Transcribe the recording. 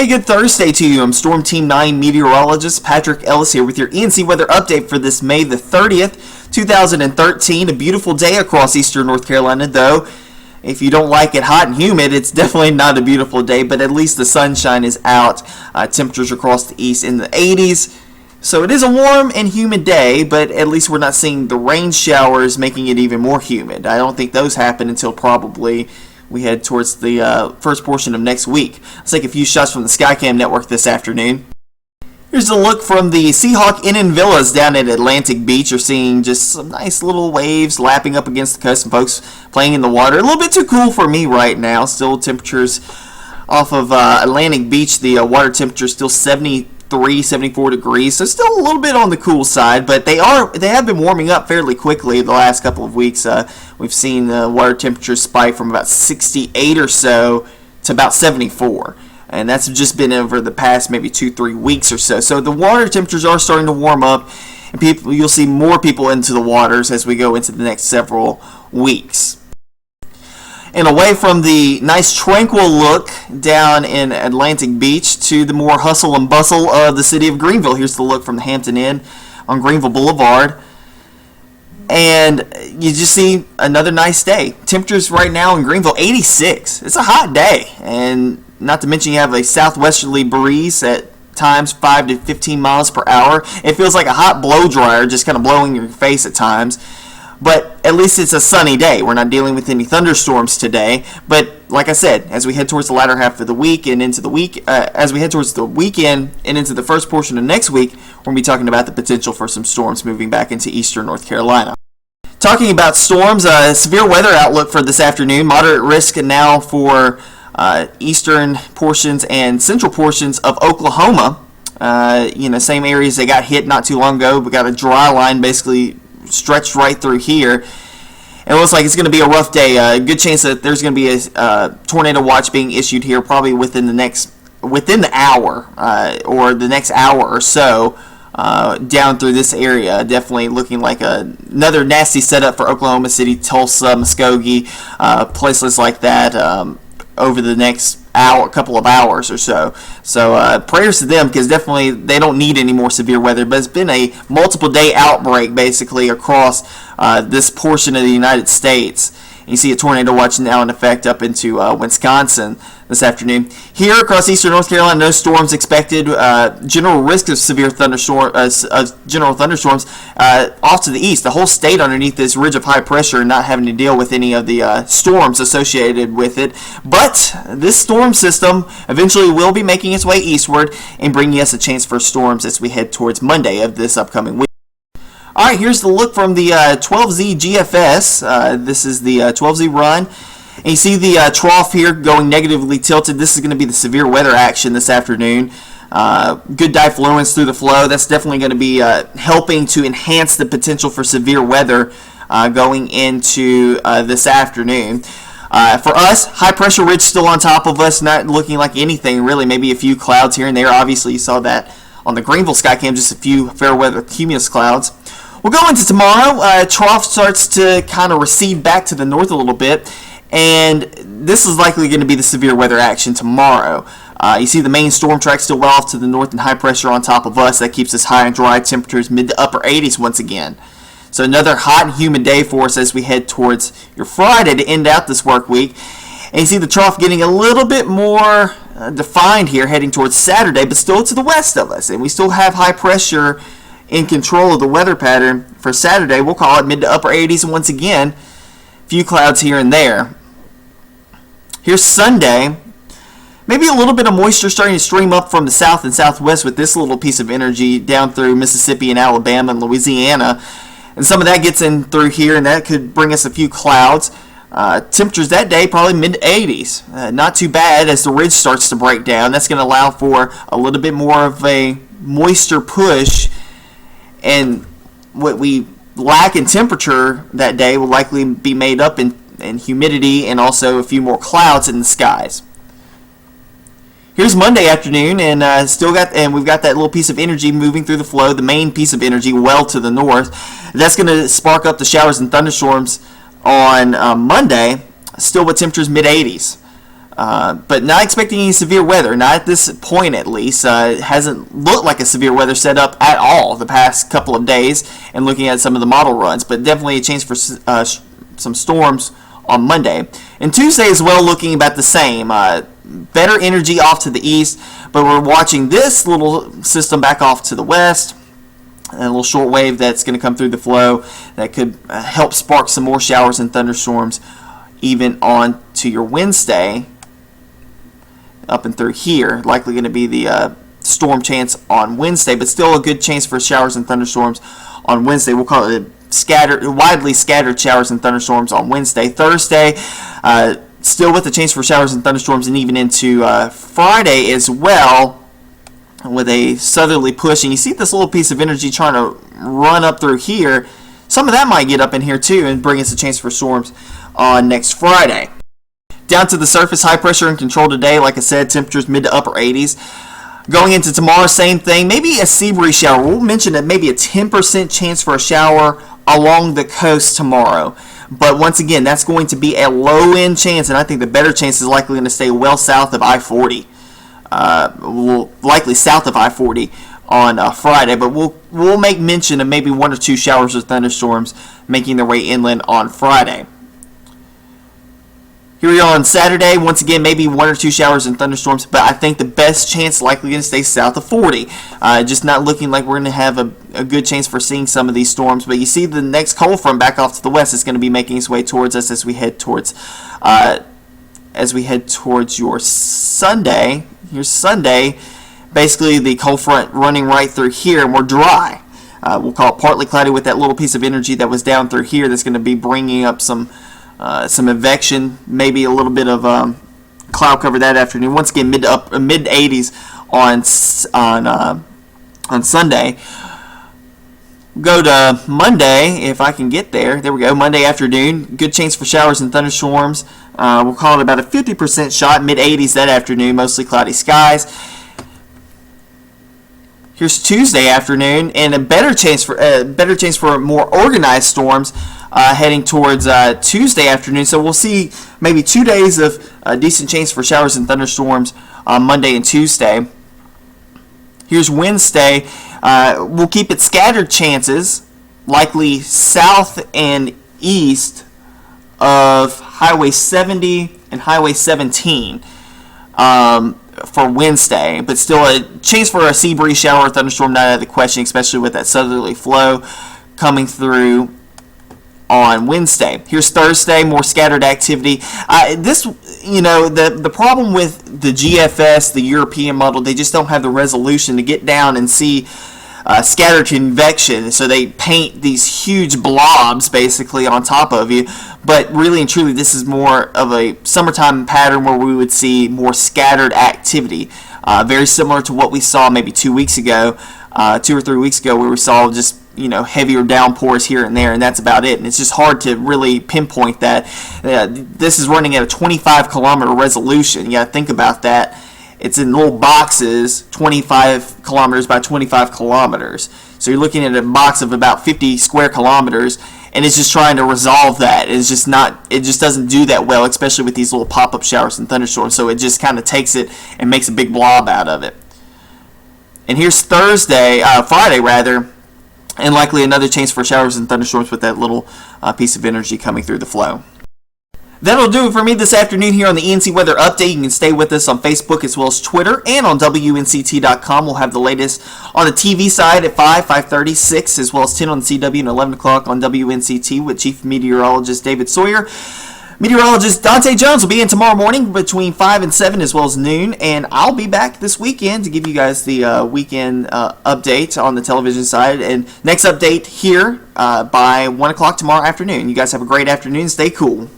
Hey, good Thursday to you. I'm Storm Team 9 Meteorologist Patrick Ellis here with your ENC Weather update for this May the 30th, 2013. A beautiful day across eastern North Carolina, though. If you don't like it hot and humid, it's definitely not a beautiful day, but at least the sunshine is out. Temperatures across the east in the 80s. So it is a warm and humid day, but at least we're not seeing the rain showers making it even more humid. I don't think those happen until probably we head towards the first portion of next week. Let's take a few shots from the Skycam network this afternoon. Here's a look from the Seahawk Inn and Villas down at Atlantic Beach. You're seeing just some nice little waves lapping up against the coast and folks playing in the water. A little bit too cool for me right now. Still temperatures off of Atlantic Beach. The water temperature is still 73, 74 degrees, so still a little bit on the cool side, but they have been warming up fairly quickly the last couple of weeks. We've seen the water temperature spike from about 68 or so to about 74, and that's just been over the past maybe 2-3 weeks or so. So the water temperatures are starting to warm up, and you'll see more people into the waters as we go into the next several weeks. And away from the nice tranquil look down in Atlantic Beach to the more hustle and bustle of the city of Greenville. Here's the look from the Hampton Inn on Greenville Boulevard. And you just see another nice day. Temperatures right now in Greenville, 86. It's a hot day. And not to mention you have a southwesterly breeze at times 5 to 15 miles per hour. It feels like a hot blow dryer just kind of blowing your face at times. But at least it's a sunny day. We're not dealing with any thunderstorms today. But like I said, as we head towards the latter half of the week and into the week, as we head towards the weekend and into the first portion of next week, we're going to be talking about the potential for some storms moving back into eastern North Carolina. Talking about storms, severe weather outlook for this afternoon. Moderate risk now for eastern portions and central portions of Oklahoma. Same areas that got hit not too long ago. We got a dry line basically stretched right through here. It looks like it's going to be a rough day. Good chance that there's going to be a tornado watch being issued here probably within the hour or the next hour or so down through this area. Definitely looking like another nasty setup for Oklahoma City, Tulsa, Muskogee, places like that over the next couple of hours or so. So prayers to them, because definitely they don't need any more severe weather. But it's been a multiple day outbreak basically across this portion of the United States. And you see a tornado watch now in effect up into Wisconsin this afternoon. Here across eastern North Carolina, no storms expected. General risk of severe general thunderstorms off to the east. The whole state underneath this ridge of high pressure, not having to deal with any of the storms associated with it. But this storm system eventually will be making its way eastward and bringing us a chance for storms as we head towards Monday of this upcoming week. All right, here's the look from the 12Z GFS. This is the 12Z run. And you see the trough here going negatively tilted. This is going to be the severe weather action this afternoon. Good diffluence through the flow. That's definitely going to be helping to enhance the potential for severe weather going into this afternoon. For us, high pressure ridge still on top of us, not looking like anything really, maybe a few clouds here and there. Obviously, you saw that on the Greenville Skycam, just a few fair weather cumulus clouds. We'll go into tomorrow. Trough starts to kind of recede back to the north a little bit, and this is likely going to be the severe weather action tomorrow. You see the main storm track still well off to the north and high pressure on top of us. That keeps us high and dry, temperatures mid to upper 80s once again. So another hot and humid day for us as we head towards your Friday to end out this work week. And you see the trough getting a little bit more defined here heading towards Saturday, but still to the west of us. And we still have high pressure in control of the weather pattern for Saturday. We'll call it mid to upper 80s, and once again, a few clouds here and there. Here's Sunday. Maybe a little bit of moisture starting to stream up from the south and southwest with this little piece of energy down through Mississippi and Alabama and Louisiana. And some of that gets in through here, and that could bring us a few clouds. Temperatures that day probably mid 80s. Not too bad as the ridge starts to break down. That's going to allow for a little bit more of a moisture push, and what we lack in temperature that day will likely be made up in humidity and also a few more clouds in the skies. Here's Monday afternoon, and we've got that little piece of energy moving through the flow, the main piece of energy well to the north. That's going to spark up the showers and thunderstorms on Monday, still with temperatures mid 80s. But not expecting any severe weather, not at this point at least. It hasn't looked like a severe weather setup at all the past couple of days, and looking at some of the model runs, but definitely a chance for some storms on Monday. And Tuesday as well, looking about the same. Better energy off to the east, but we're watching this little system back off to the west. A little short wave that's going to come through the flow that could help spark some more showers and thunderstorms even on to your Wednesday up and through here. Likely going to be the storm chance on Wednesday, but still a good chance for showers and thunderstorms on Wednesday. We'll call it widely scattered showers and thunderstorms on Wednesday. Thursday, still with a chance for showers and thunderstorms, and even into Friday as well, with a southerly push. And you see this little piece of energy trying to run up through here. Some of that might get up in here too and bring us a chance for storms on next Friday. Down to the surface, high pressure and control today. Like I said, temperatures mid to upper 80s. Going into tomorrow, same thing. Maybe a sea breeze shower. We'll mention that maybe a 10% chance for a shower along the coast tomorrow. But once again, that's going to be a low-end chance, and I think the better chance is likely going to stay well south of I-40. Likely south of I-40 on Friday, but we'll make mention of maybe one or two showers or thunderstorms making their way inland on Friday. Here we are on Saturday. Once again, maybe one or two showers and thunderstorms, but I think the best chance likely going to stay south of 40. Just not looking like we're going to have a good chance for seeing some of these storms. But you see the next cold front back off to the west is going to be making its way towards us as we head towards your Sunday. Here's Sunday. Basically, the cold front running right through here, and we're dry. We'll call it partly cloudy with that little piece of energy that was down through here that's going to be bringing up some advection, maybe a little bit of cloud cover that afternoon. Once again, mid 80s on Sunday. Go to Monday if I can get there. There we go. Monday afternoon, good chance for showers and thunderstorms. We'll call it about a 50% shot, mid 80s that afternoon, mostly cloudy skies. Here's Tuesday afternoon, and a better chance for more organized storms heading towards Tuesday afternoon. So we'll see maybe 2 days of a decent chance for showers and thunderstorms on Monday and Tuesday. Here's Wednesday. We'll keep it scattered chances, likely south and east of Highway 70 and Highway 17. For Wednesday, but still a chance for a sea breeze shower or thunderstorm not out of the question, especially with that southerly flow coming through on Wednesday. Here's Thursday, more scattered activity. The problem with the GFS, the European model, they just don't have the resolution to get down and see scattered convection, so they paint these huge blobs basically on top of you. But really and truly, this is more of a summertime pattern where we would see more scattered activity, very similar to what we saw maybe 2 weeks ago, 2 or 3 weeks ago, where we saw just heavier downpours here and there, and that's about it. And it's just hard to really pinpoint that. This is running at a 25-kilometer resolution. You got to think about that. It's in little boxes, 25 kilometers by 25 kilometers. So you're looking at a box of about 50 square kilometers, and it's just trying to resolve that. It just doesn't do that well, especially with these little pop-up showers and thunderstorms. So it just kind of takes it and makes a big blob out of it. And here's Friday rather, and likely another chance for showers and thunderstorms with that little piece of energy coming through the flow. That'll do it for me this afternoon here on the ENC Weather Update. You can stay with us on Facebook as well as Twitter and on WNCT.com. We'll have the latest on the TV side at 5, 5:30, 6, as well as 10 on the CW and 11 o'clock on WNCT with Chief Meteorologist David Sawyer. Meteorologist Dante Jones will be in tomorrow morning between 5 and 7 as well as noon, and I'll be back this weekend to give you guys the weekend update on the television side, and next update here by 1 o'clock tomorrow afternoon. You guys have a great afternoon. Stay cool.